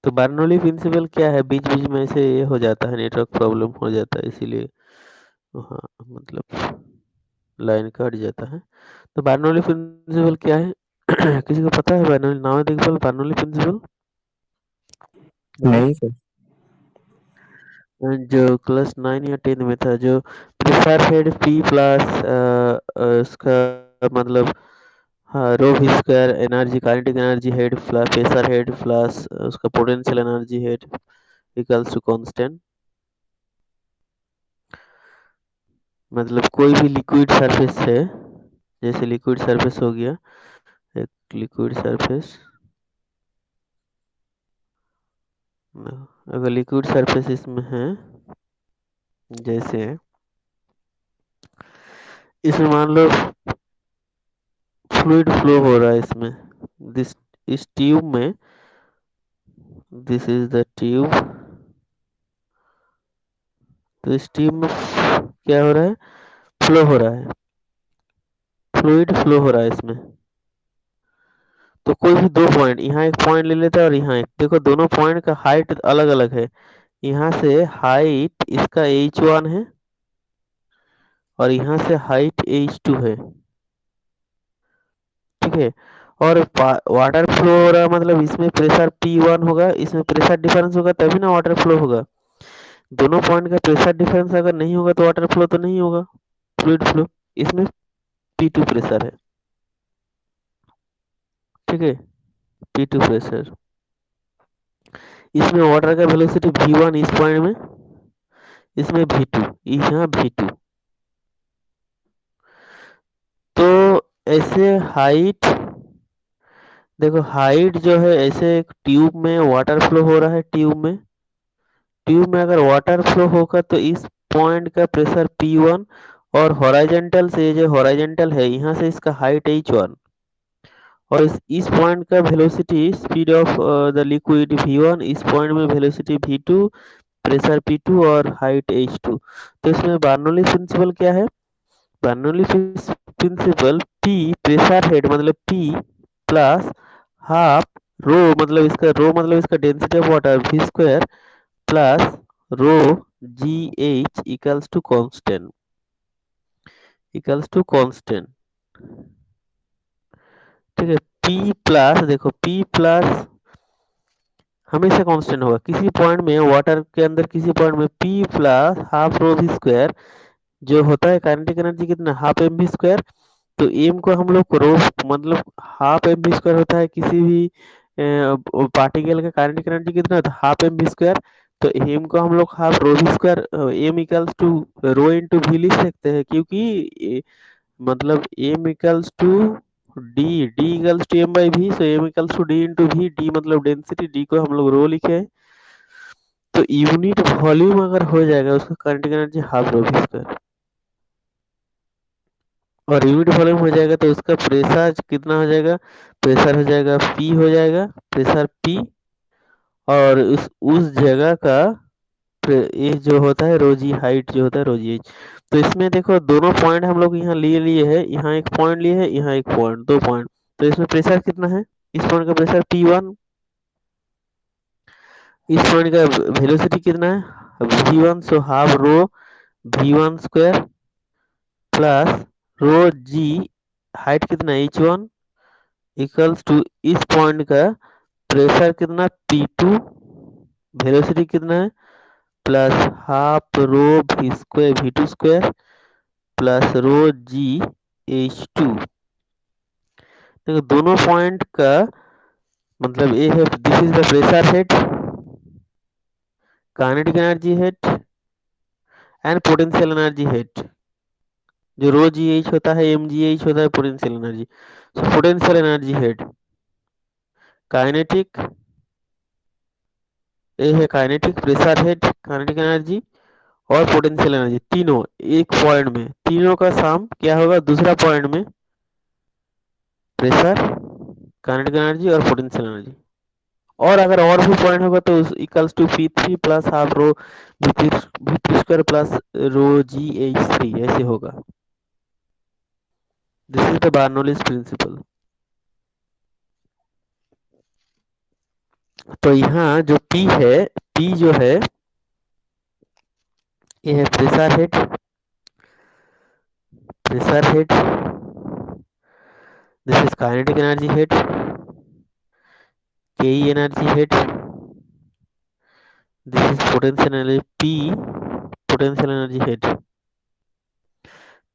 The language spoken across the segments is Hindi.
तो बर्नौली प्रिंसिपल क्या है, बीच बीच में ऐसे ये हो जाता है, नेटवर्क प्रॉब्लम हो जाता है, इसीलिए हाँ मतलब लाइन कट जाता है। तो बर्नौली प्रिंसिपल क्या है? किसी को पता है बर्नौली नाम है देखो, बर्नौली प्रिंसिपल बताओ। नहीं सर। जो क्लास 9 या 10 में था, जो प्रेशर हेड पी प्लस उसका मतलब हाँ rho we square energy kinetic energy head plus pressure head plus उसका potential energy head equals to constant. मतलब कोई भी लिक्विड सरफेस है, जैसे लिक्विड सरफेस हो गया, एक लिक्विड सरफेस, अगर लिक्विड सरफेस इसमें है, जैसे इसमें मान लो फ्लूइड फ्लो हो रहा है इसमें, दिस इस ट्यूब में, दिस इज द ट्यूब, तो इस ट्यूब में क्या हो रहा है, फ्लो हो रहा है, फ्लूइड फ्लो हो रहा है इसमें। तो कोई भी दो पॉइंट, यहाँ एक पॉइंट ले लेते हैं और यहाँ एक, देखो दोनों पॉइंट का हाइट अलग अलग है। यहाँ से हाइट इसका h1 है और यहाँ से हाइट h2 है, ठीक है। और वाटर फ्लो हो रहा है, मतलब इसमें प्रेशर P1 होगा, इसमें प्रेशर डिफरेंस होगा तभी ना वाटर फ्लो होगा। दोनों पॉइंट का प्रेशर डिफरेंस अगर नहीं होगा तो वाटर फ्लो तो नहीं होगा, फ्लूइड फ्लो। इसमें P2 प्रेशर है, ठीक है, P2 प्रेशर। इसमें वाटर का वेलोसिटी V1 इस पॉइंट में, इसमें V2, यहाँ V2। तो ऐसे हाइट, देखो हाइट जो है, ऐसे एक ट्यूब में वाटर फ्लो हो रहा है, ट्यूब में अगर वाटर फ्लो होगा तो इस पॉइंट का प्रेशर P1, और हॉरिजॉन्टल से, जो हॉरिजॉन्टल है यहाँ से इसका हाइट H1, और इस पॉइंट का velocity speed of the liquid V1, इस पॉइंट में वेलोसिटी V2, प्रेशर P2 और हाइट H2। तो इसमें बर्नौली प्रिंसिपल क्या है, Bernoulli principle P pressure head मतलब P प्लस हाफ रो, मतलब इसका density of water V square plus rho ji H equals to constant, ठीक है। P प्लस, देखो P प्लस हमेशा कांस्टेंट होगा किसी पॉइंट में, वाटर के अंदर किसी पॉइंट में P plus half rho we square, जो होता है काइनेटिक एनर्जी कितना, हाफ एम वी स्क्वायर। तो एम को हम लोग रो, मतलब हाफ एम वी स्क्वायर होता है किसी भी पार्टिकल का काइनेटिक एनर्जी कितना होता है, हाफ एम वी स्क्वायर। तो एम को हम लोग half rho we square, M equals to rho into V लिख सकते हैं, क्योंकि मतलब M equals to D equals to M by V, so M equals to D into V, D मतलब डेंसिटी, डी को हम लोग रो लिखे हैं। तो यूनिट वॉल्यूम अगर हो जाएगा उसका kinetic energy half rho we square, और यूनिट वॉल्यूम हो जाएगा तो उसका प्रेशर कितना हो जाएगा, प्रेशर हो जाएगा पी, हो जाएगा प्रेशर पी, और उस जगह का ये जो होता है रोजी हाइट, जो होता है रोजी एच। तो इसमें देखो दोनों पॉइंट हम लोग यहाँ लिए लिए है, यहाँ एक पॉइंट लिए है, यहाँ एक पॉइंट, दो पॉइंट। तो इसमें प्रेशर कितना है, इस पॉइंट का प्रेशर P1, इस पॉइंट का वेलोसिटी कितना है V1, so half rho V1 square plus rho g, height कितना है H1, इक्वल्स टू इस पॉइंट का प्रेशर कितना P2, वेलोसिटी कितना है plus half rho V2 square plus rho g H2। देखो दोनों पॉइंट का मतलब ये है, this is the pressure head, kinetic energy head and potential energy head, जो रो जी एच होता है, एम जी एच होता है potential energy. So potential energy head, kinetic, ये है kinetic pressure head, kinetic energy और पोटेंशियल एनर्जी, तीनों एक पॉइंट में, तीनों का सम क्या होगा दूसरा पॉइंट में, प्रेशर, काइनेटिक एनर्जी और पोटेंशियल एनर्जी। और अगर और भी पॉइंट होगा तो equals to P3 plus half rho V3 square plus rho g H3, ऐसे होगा। This is the Bernoulli's principle. तो यहाँ जो P है, P जो है ये है pressure head, pressure head, this is kinetic energy head, K energy head, this is potential energy P, potential energy head.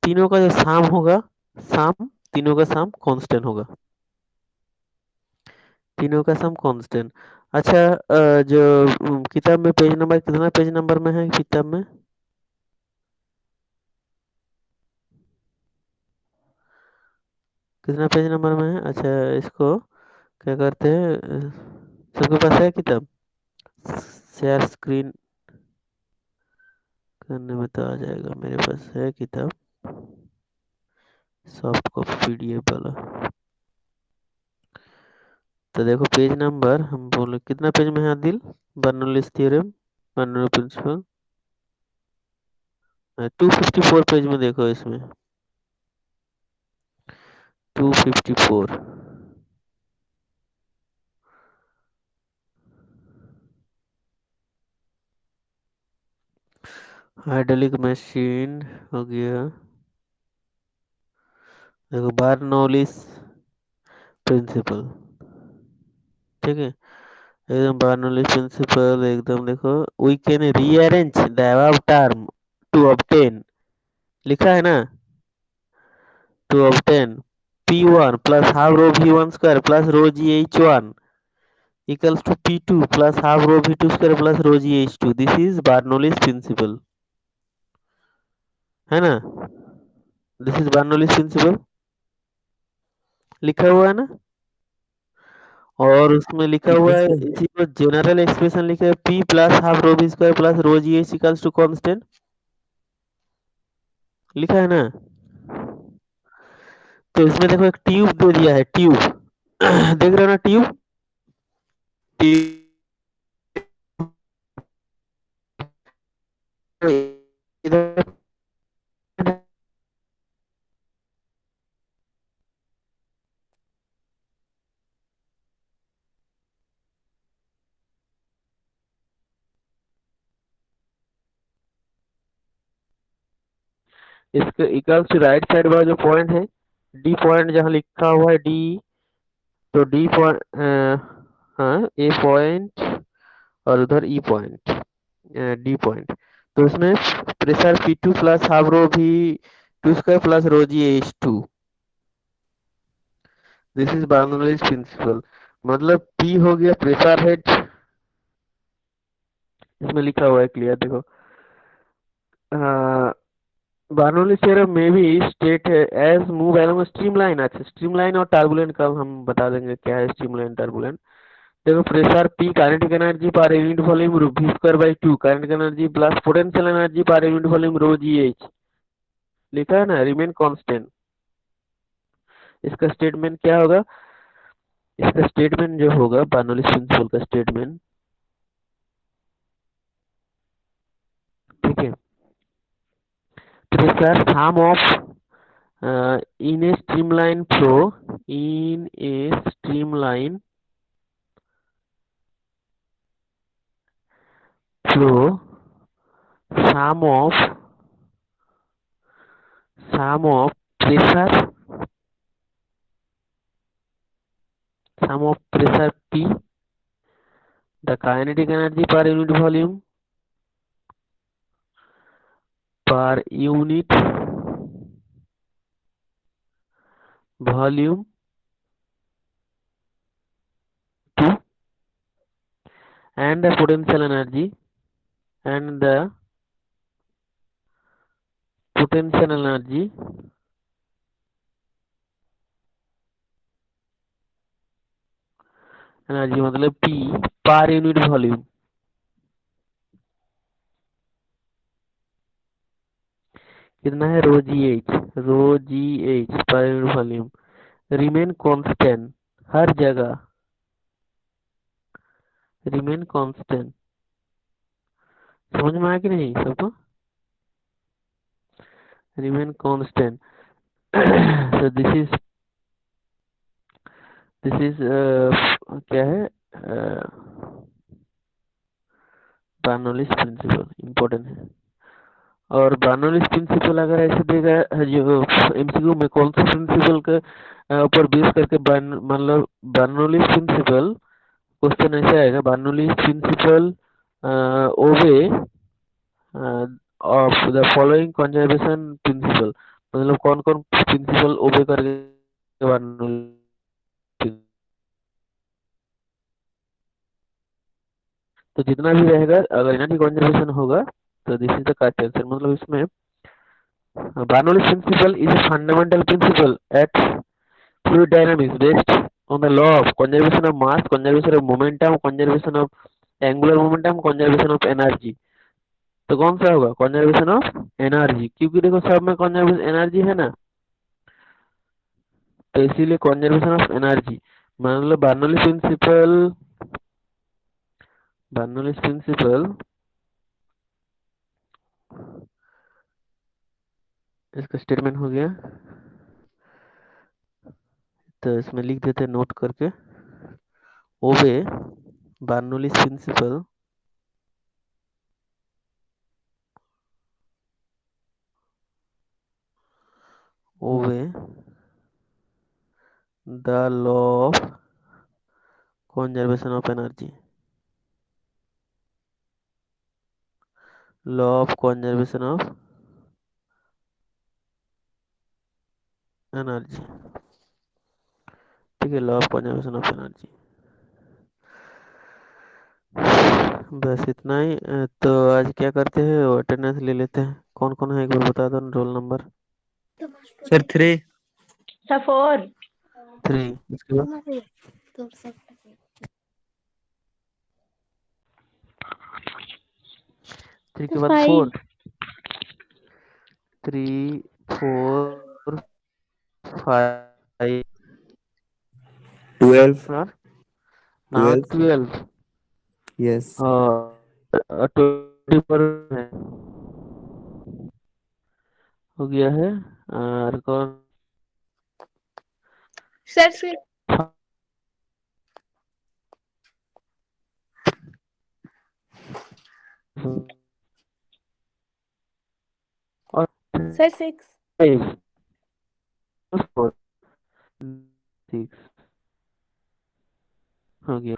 तीनों का जो साम होगा, साम, तीनों का साम कांस्टेंट होगा, तीनों का सम कांस्टेंट। अच्छा, जो किताब में पेज नंबर कितना, पेज नंबर में है किताब में? कितना पेज नंबर में है? अच्छा, इसको क्या करते हैं, सबके पास है किताब? शेयर स्क्रीन करने में तो आ जाएगा, मेरे पास है किताब, सॉफ्ट कॉपी पीडीएफ वाला। तो देखो पेज नंबर, हम बोले कितना पेज में है Adil? Bernoulli's theorem, Bernoulli principle, 254 page में देखो, इसमें 254। हाइड्रोलिक मशीन हो गया, देखो बर्नौलीज प्रिंसिपल, ठीक है, एकदम बर्नौली प्रिंसिपल एकदम देखो। We can rearrange the above term to obtain, लिखा है ना, to obtain P1 plus half rho V1 square plus rho GH1 equals to P2 plus half rho V2 square plus rho GH2। This is Bernoulli's principle, है ना, दिस इज बर्नौलीज प्रिंसिपल, लिखा हुआ है ना। और उसमें लिखा हुआ है, इसी को जनरल एक्सप्रेशन लिखा है, P plus half rho V square plus rho GH equals to constant, लिखा है ना। तो इसमें देखो एक ट्यूब दे दिया है, ट्यूब देख रहे हो ना, ट्यूब, इधर इसके इक्वल टू राइट साइड वाला जो पॉइंट है, डी पॉइंट जहाँ लिखा हुआ है डी, तो डी पॉइंट, हाँ ए पॉइंट और उधर ई पॉइंट, डी पॉइंट, तो उसमें pressure P2 plus half rho V two square plus rho ji H two, this is Bernoulli's principle. मतलब P हो गया प्रेशर हेड, इसमें लिखा हुआ है क्लियर देखो, बर्नौली थ्योरम में भी स्टेट है एज मूव अलोंग स्ट्रीमलाइन। अच्छा, स्ट्रीमलाइन और टर्बुलेंट का हम बता देंगे क्या है स्ट्रीमलाइन टर्बुलेंट। देखो pressure P kinetic energy per unit volume V square by 2 kinetic energy plus potential energy per unit volume rho ji H, लिखा है ना, रिमेन कांस्टेंट। इसका स्टेटमेंट क्या होगा, इसका स्टेटमेंट जो होगा बर्नौली प्रिंसिपल का स्टेटमेंट, ठीक है, pressure sum of in a streamline flow, in a streamline flow, sum of pressure, sum of pressure P, the kinetic energy per unit volume, per unit volume 2, and the potential energy, and the potential energy energy मतलब P पर यूनिट वॉल्यूम, कितना है, रो जी h per unit volume, remain constant, हर जगह रिमेन कांस्टेंट। समझ में आया कि नहीं सबको, remain constant. so this is क्या है, बर्नौलीज प्रिंसिपल इम्पोर्टेंट है। और बर्नौलीज प्रिंसिपल अगर ऐसे देगा जो एमसीक्यू में कौन से प्रिंसिपल के ऊपर बेस करके मतलब बर्नौलीज प्रिंसिपल क्वेश्चन ऐसे आएगा, Bernoulli's principle obey of the following conservation principle, मतलब कौन कौन प्रिंसिपल ओबे करके बर्नौलीज। तो जितना भी रहेगा अगर एनर्जी कंजर्वेशन होगा तो this is the correct answer. मतलब इसमें Bernoulli's principle is a fundamental principle at fluid dynamics based on the law of conservation of mass, conservation of momentum, conservation of angular momentum, conservation of energy। तो कौन सा होगा? कंजर्वेशन ऑफ एनर्जी, क्योंकि देखो सब में कंजर्वेशन एनर्जी है ना, तो इसीलिए कंजर्वेशन ऑफ एनर्जी। मतलब बर्नौलीज प्रिंसिपल इसका स्टेटमेंट हो गया। तो इसमें लिख देते हैं नोट करके, obey Bernoulli's principle obey the law of conservation of energy, law of conservation of energy। ठीक है, law of conservation of energy. बस इतना ही। तो आज क्या करते हैं, अटेंडेंस ले लेते हैं। कौन कौन है एक बार बता दो रोल नंबर। सर 3। सर 4। 3, इसके बाद 3 के बाद 4, 3 4 5 12। और नाउ 12। 12 यस। और 20 पर हो गया है। और कौन सर फिर और सर 6। 5 4 6 हो गया।